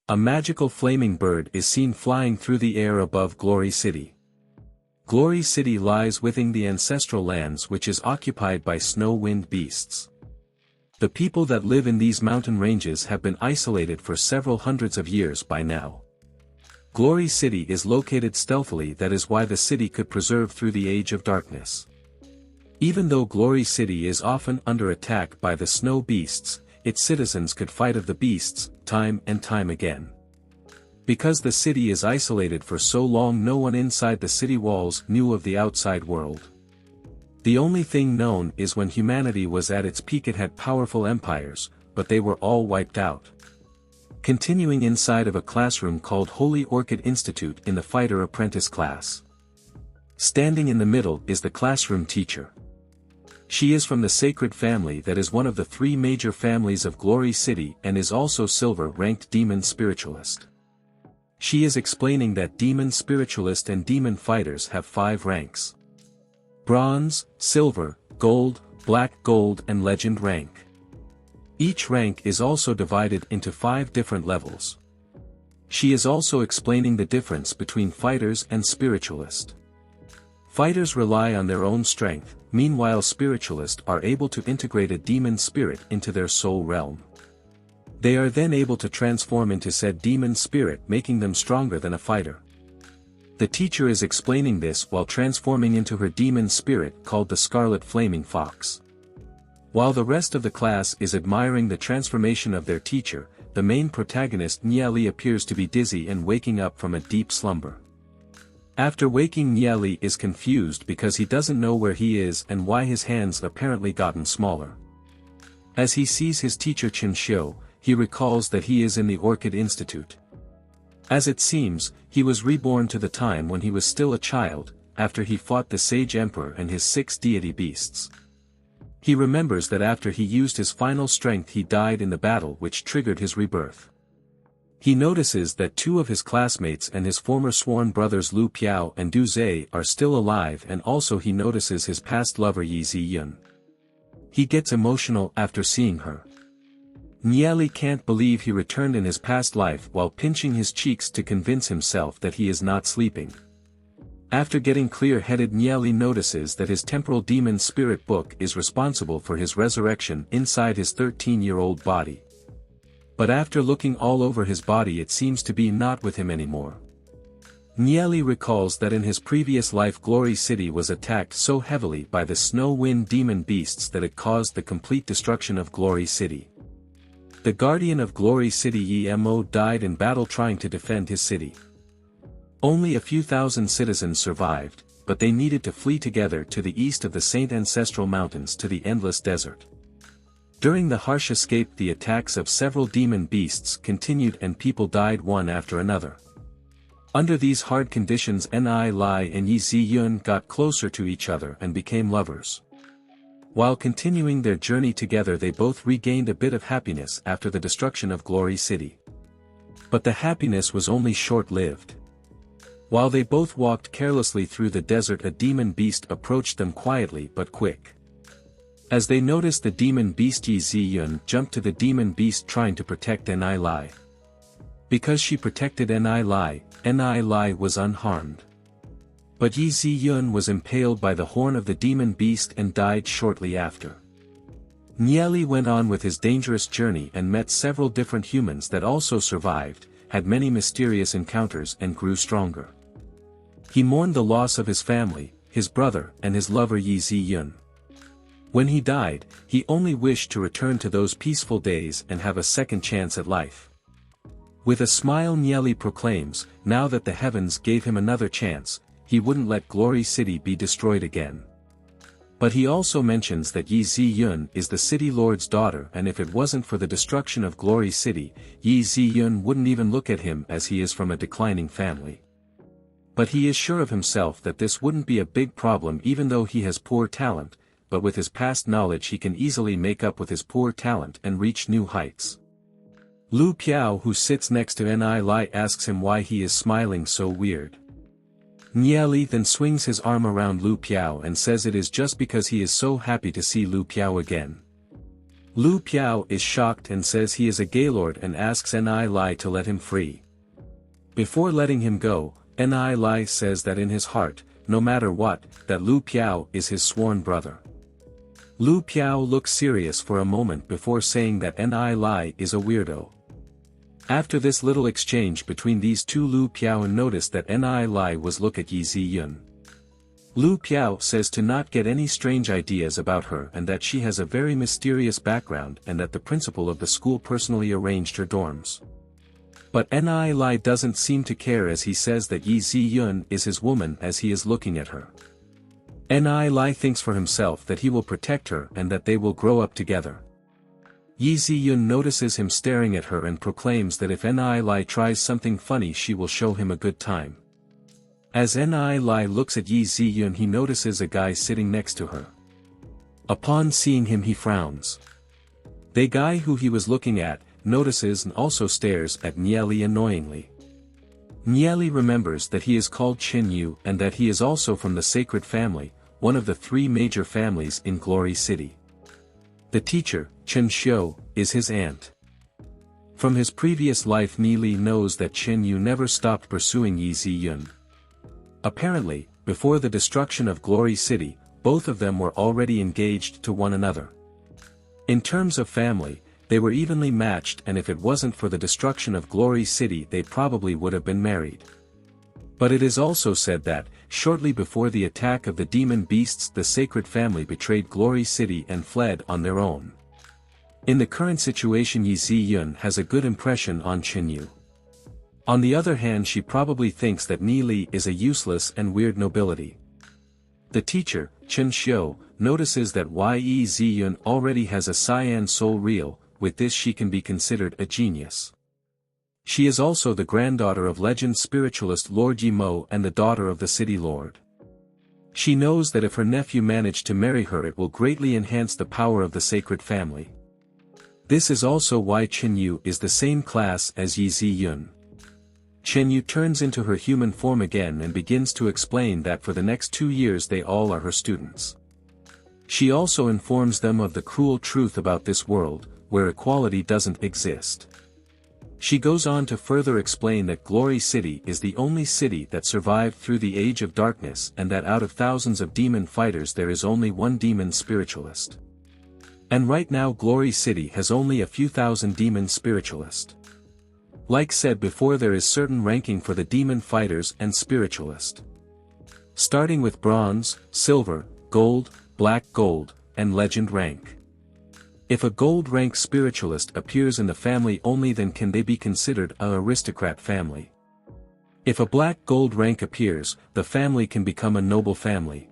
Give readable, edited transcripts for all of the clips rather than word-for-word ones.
A magical flaming bird is seen flying through the air above Glory City. Glory City lies within the ancestral lands which is occupied by snow-wind beasts. The people that live in these mountain ranges have been isolated for several hundreds of years by now. Glory City is located stealthily, that is why the city could preserve through the age of darkness. Even though Glory City is often under attack by the snow beasts, its citizens could fight of the beasts, time and time again. Because the city is isolated for so long, no one inside the city walls knew of the outside world. The only thing known is when humanity was at its peak it had powerful empires, but they were all wiped out. Continuing inside of a classroom called Holy Orchid Institute in the fighter apprentice class. Standing in the middle is the classroom teacher. She is from the sacred family that is one of the three major families of Glory City and is also silver-ranked demon spiritualist. She is explaining that demon spiritualist and demon fighters have 5 ranks. Bronze, silver, gold, black gold and legend rank. Each rank is also divided into 5 different levels. She is also explaining the difference between fighters and spiritualist. Fighters rely on their own strength, meanwhile spiritualists are able to integrate a demon spirit into their soul realm. They are then able to transform into said demon spirit, making them stronger than a fighter. The teacher is explaining this while transforming into her demon spirit called the Scarlet Flaming Fox. While the rest of the class is admiring the transformation of their teacher, the main protagonist Niali appears to be dizzy and waking up from a deep slumber. After waking, Niali is confused because he doesn't know where he is and why his hands apparently gotten smaller. As he sees his teacher Chinshio, he recalls that he is in the Orchid Institute. As it seems, he was reborn to the time when he was still a child, after he fought the Sage Emperor and his 6 deity beasts. He remembers that after he used his final strength he died in the battle which triggered his rebirth. He notices that 2 of his classmates and his former sworn brothers Lu Piao and Du Zhe are still alive, and also he notices his past lover Yi Ziyun. He gets emotional after seeing her. Niali can't believe he returned in his past life while pinching his cheeks to convince himself that he is not sleeping. After getting clear-headed, Niali notices that his temporal demon spirit book is responsible for his resurrection inside his 13-year-old body. But after looking all over his body it seems to be not with him anymore. Niali recalls that in his previous life Glory City was attacked so heavily by the snow-wind demon beasts that it caused the complete destruction of Glory City. The guardian of Glory City Emo died in battle trying to defend his city. Only a few thousand citizens survived, but they needed to flee together to the east of the Saint Ancestral Mountains to the endless desert. During the harsh escape the attacks of several demon beasts continued and people died one after another. Under these hard conditions Ni Lai and Yi Ziyun got closer to each other and became lovers. While continuing their journey together they both regained a bit of happiness after the destruction of Glory City. But the happiness was only short-lived. While they both walked carelessly through the desert a demon beast approached them quietly but quick. As they noticed the demon beast Yi Ziyun jumped to the demon beast trying to protect Ni Lai. Because she protected Ni Lai was unharmed. But Yi Ziyun was impaled by the horn of the demon beast and died shortly after. Niali went on with his dangerous journey and met several different humans that also survived, had many mysterious encounters and grew stronger. He mourned the loss of his family, his brother and his lover Yi Ziyun. When he died, he only wished to return to those peaceful days and have a second chance at life. With a smile Niali proclaims, now that the heavens gave him another chance, he wouldn't let Glory City be destroyed again. But he also mentions that Yi Ziyun is the city lord's daughter and if it wasn't for the destruction of Glory City, Yi Ziyun wouldn't even look at him as he is from a declining family. But he is sure of himself that this wouldn't be a big problem even though he has poor talent, but with his past knowledge he can easily make up with his poor talent and reach new heights. Lu Piao who sits next to Ni Lai asks him why he is smiling so weird. Niali then swings his arm around Lu Piao and says it is just because he is so happy to see Lu Piao again. Lu Piao is shocked and says he is a Gaylord and asks Ni Lai to let him free. Before letting him go, Ni Lai says that in his heart, no matter what, that Lu Piao is his sworn brother. Lu Piao looks serious for a moment before saying that Ni Lai is a weirdo. After this little exchange between these two, Lu Piao noticed that Ni Lai was look at Yi Ziyun. Lu Piao says to not get any strange ideas about her and that she has a very mysterious background and that the principal of the school personally arranged her dorms. But Ni Lai doesn't seem to care as he says that Yi Ziyun is his woman as he is looking at her. Ni Lai thinks for himself that he will protect her and that they will grow up together. Yi Ziyun notices him staring at her and proclaims that if Ni Lai tries something funny she will show him a good time. As Ni Lai looks at Yi Ziyun, he notices a guy sitting next to her. Upon seeing him he frowns. The guy who he was looking at, notices and also stares at Nieli annoyingly. Nieli remembers that he is called Qin Yu and that he is also from the Sacred Family, one of the three major families in Glory City. The teacher, Chen Xiu, is his aunt. From his previous life, Nieli knows that Qin Yu never stopped pursuing Yi Ziyun. Apparently, before the destruction of Glory City, both of them were already engaged to one another. In terms of family, they were evenly matched, and if it wasn't for the destruction of Glory City they probably would have been married. But it is also said that, shortly before the attack of the demon beasts, the Sacred Family betrayed Glory City and fled on their own. In the current situation, Yi Ziyun has a good impression on Qin Yu. On the other hand, she probably thinks that Nieli is a useless and weird nobility. The teacher, Chen Xiu, notices that Yi Ziyun already has a cyan soul real. With this she can be considered a genius. She is also the granddaughter of legend spiritualist Lord Yi Mo and the daughter of the city lord. She knows that if her nephew managed to marry her it will greatly enhance the power of the Sacred Family. This is also why Qin Yu is the same class as Yi Ziyun. Qin Yu turns into her human form again and begins to explain that for the next 2 years they all are her students. She also informs them of the cruel truth about this world, where equality doesn't exist. She goes on to further explain that Glory City is the only city that survived through the Age of Darkness and that out of thousands of demon fighters there is only one demon spiritualist. And right now Glory City has only a few thousand demon spiritualists. Like said before, there is certain ranking for the demon fighters and spiritualist. Starting with bronze, silver, gold, black gold, and legend rank. If a gold rank spiritualist appears in the family only, then can they be considered an aristocrat family. If a black gold rank appears, the family can become a noble family.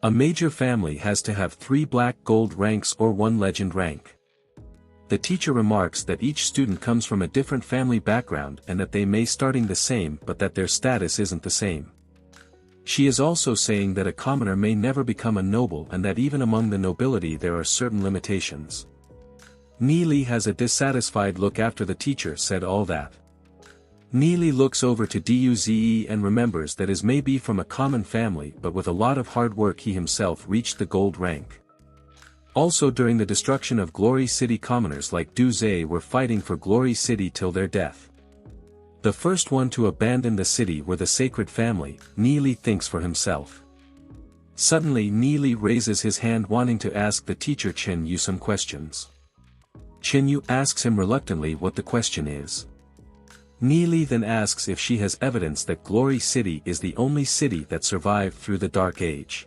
A major family has to have 3 black gold ranks or 1 legend rank. The teacher remarks that each student comes from a different family background and that they may starting the same but that their status isn't the same. She is also saying that a commoner may never become a noble and that even among the nobility there are certain limitations. Nieli has a dissatisfied look after the teacher said all that. Nieli looks over to Duze and remembers that his may be from a common family but with a lot of hard work he himself reached the gold rank. Also during the destruction of Glory City, commoners like Duze were fighting for Glory City till their death. The first one to abandon the city were the Sacred Family, Nieli thinks for himself. Suddenly Nieli raises his hand wanting to ask the teacher Qin Yu some questions. Qin Yu asks him reluctantly what the question is. Nieli then asks if she has evidence that Glory City is the only city that survived through the Dark Age.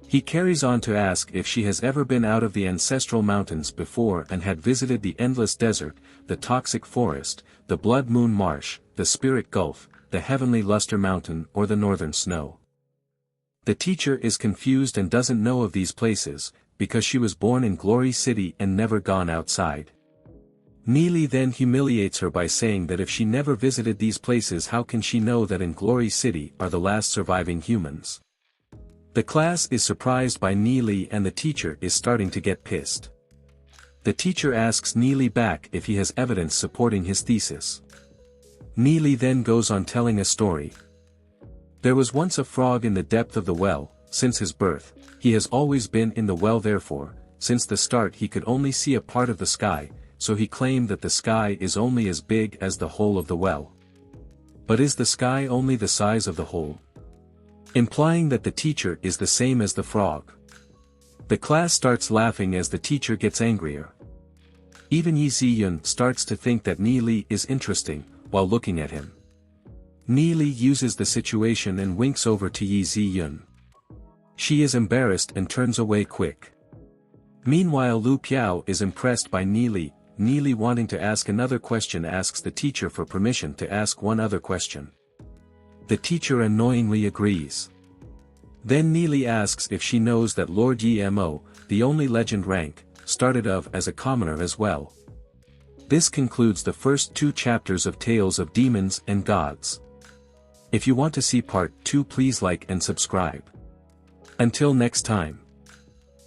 He carries on to ask if she has ever been out of the ancestral mountains before and had visited the endless desert, the toxic forest, the blood moon marsh, the spirit gulf, the heavenly luster mountain or the northern snow. The teacher is confused and doesn't know of these places, because she was born in Glory City and never gone outside. Nieli then humiliates her by saying that if she never visited these places, how can she know that in Glory City are the last surviving humans? The class is surprised by Nieli and the teacher is starting to get pissed. The teacher asks Nieli back if he has evidence supporting his thesis. Nieli then goes on telling a story. There was once a frog in the depth of the well. Since his birth, he has always been in the well, therefore, since the start he could only see a part of the sky, so he claimed that the sky is only as big as the hole of the well. But is the sky only the size of the hole? Implying that the teacher is the same as the frog. The class starts laughing as the teacher gets angrier. Even Yi Ziyun starts to think that Ni Li is interesting, while looking at him. Ni Li uses the situation and winks over to Yi Ziyun. She is embarrassed and turns away quick. Meanwhile Lu Piao is impressed by Ni Li. Ni Li, wanting to ask another question, asks the teacher for permission to ask one other question. The teacher annoyingly agrees. Then Ni Li asks if she knows that Lord Yi Mo, the only legend rank, started off as a commoner as well. This concludes the first 2 chapters of Tales of Demons and Gods. If you want to see part 2, please like and subscribe. Until next time.